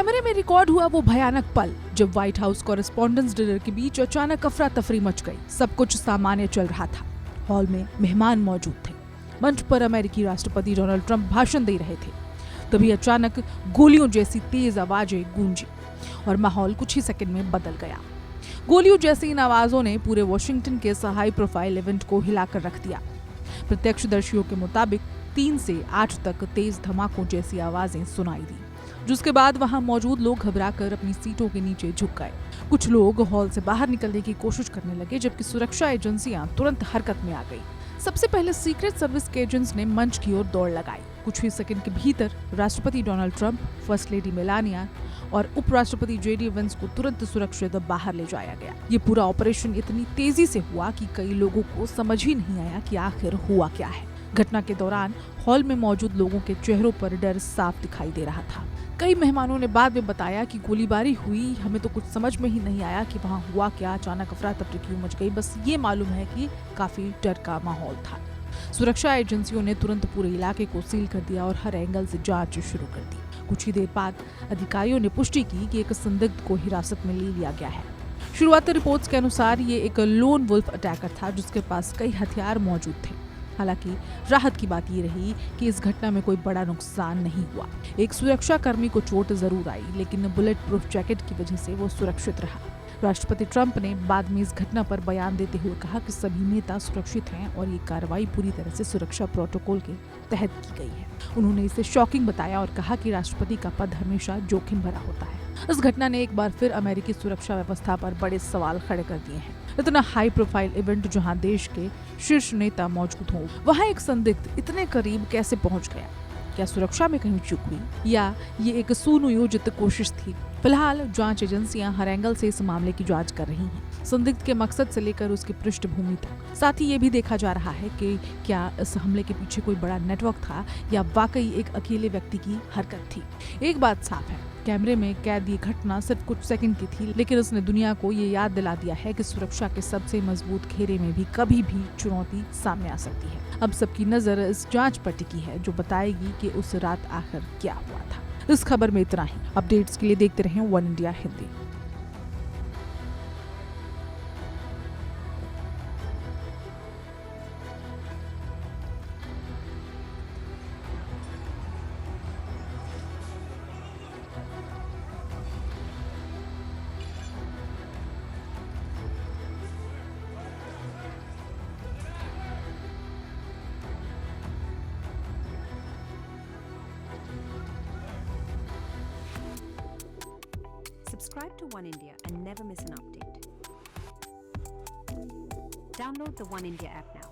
कैमरे में रिकॉर्ड हुआ वो भयानक पल जब व्हाइट हाउस कॉरेस्पॉन्डेंस डिनर के बीच अचानक अफरा तफरी मच गई। सब कुछ सामान्य चल रहा था। हॉल में मेहमान मौजूद थे। मंच पर अमेरिकी राष्ट्रपति डोनाल्ड ट्रंप भाषण दे रहे थे। तभी अचानक गोलियों जैसी तेज आवाजें गूंजी और माहौल कुछ ही सेकंड में बदल गया। गोलियों जैसी इन आवाजों ने पूरे वॉशिंगटन के इस हाई प्रोफाइल इवेंट को हिलाकर रख दिया। प्रत्यक्षदर्शियों के मुताबिक 3 से 8 तक तेज धमाकों जैसी आवाजें सुनाई दी, जिसके बाद वहां मौजूद लोग घबराकर अपनी सीटों के नीचे झुक गए। कुछ लोग हॉल से बाहर निकलने की कोशिश करने लगे, जबकि सुरक्षा एजेंसियां तुरंत हरकत में आ गई। सबसे पहले सीक्रेट सर्विस के एजेंट्स ने मंच की ओर दौड़ लगाई। कुछ ही सेकंड के भीतर राष्ट्रपति Donald Trump, first lady Melania और उपराष्ट्रपति जेडी वेंस को तुरंत सुरक्षित बाहर ले जाया गया। ये पूरा ऑपरेशन इतनी तेजी से हुआ कि कई लोगों को समझ ही नहीं आया कि आखिर हुआ क्या है। घटना के दौरान हॉल में मौजूद लोगों के चेहरों पर डर साफ दिखाई दे रहा था। कई मेहमानों ने बाद में बताया कि गोलीबारी हुई, हमें तो कुछ समझ में ही नहीं आया कि वहाँ हुआ क्या, अचानक अफरा तफरी क्यों मच गई। बस ये मालूम है कि काफी डर का माहौल था। सुरक्षा एजेंसियों ने तुरंत पूरे इलाके को सील कर दिया और हर एंगल से जांच शुरू कर दी। कुछ ही देर बाद अधिकारियों ने पुष्टि की कि एक संदिग्ध को हिरासत में ले लिया गया है। शुरुआती रिपोर्ट्स के अनुसार ये एक लोन वुल्फ अटैकर था जिसके पास कई हथियार मौजूद थे। हालांकि राहत की बात ये रही कि इस घटना में कोई बड़ा नुकसान नहीं हुआ। एक सुरक्षा कर्मी को चोट जरूर आई, लेकिन बुलेट प्रूफ जैकेट की वजह से वो सुरक्षित रहा। राष्ट्रपति ट्रंप ने बाद में इस घटना पर बयान देते हुए कहा कि सभी नेता सुरक्षित हैं और ये कार्रवाई पूरी तरह से सुरक्षा प्रोटोकॉल के तहत की गई है। उन्होंने इसे शॉकिंग बताया और कहा कि राष्ट्रपति का पद हमेशा जोखिम भरा होता है। इस घटना ने एक बार फिर अमेरिकी सुरक्षा व्यवस्था पर बड़े सवाल खड़े कर दिए हैं। इतना हाई प्रोफाइल इवेंट जहां देश के शीर्ष नेता मौजूद हो, वहां एक संदिग्ध इतने करीब कैसे पहुंच गया? क्या सुरक्षा में कहीं चूक हुई या ये एक सुनियोजित कोशिश थी? फिलहाल जांच एजेंसियां हर एंगल से इस मामले की जांच कर रही हैं, संदिग्ध के मकसद से लेकर उसकी पृष्ठभूमि तक। साथ ही ये भी देखा जा रहा है कि क्या इस हमले के पीछे कोई बड़ा नेटवर्क था या वाकई एक अकेले व्यक्ति की हरकत थी। एक बात साफ है, कैमरे में कैद ये घटना सिर्फ कुछ सेकंड की थी, लेकिन उसने दुनिया को ये याद दिला दिया है कि सुरक्षा के सबसे मजबूत घेरे में भी कभी भी चुनौती सामने आ सकती है। अब सबकी नजर इस जांच पर टिकी है जो बताएगी कि उस रात आखिर क्या हुआ था। इस खबर में इतना ही। अपडेट्स के लिए देखते रहें one India Hindi. Subscribe to One India and never miss an update. Download the One India app now.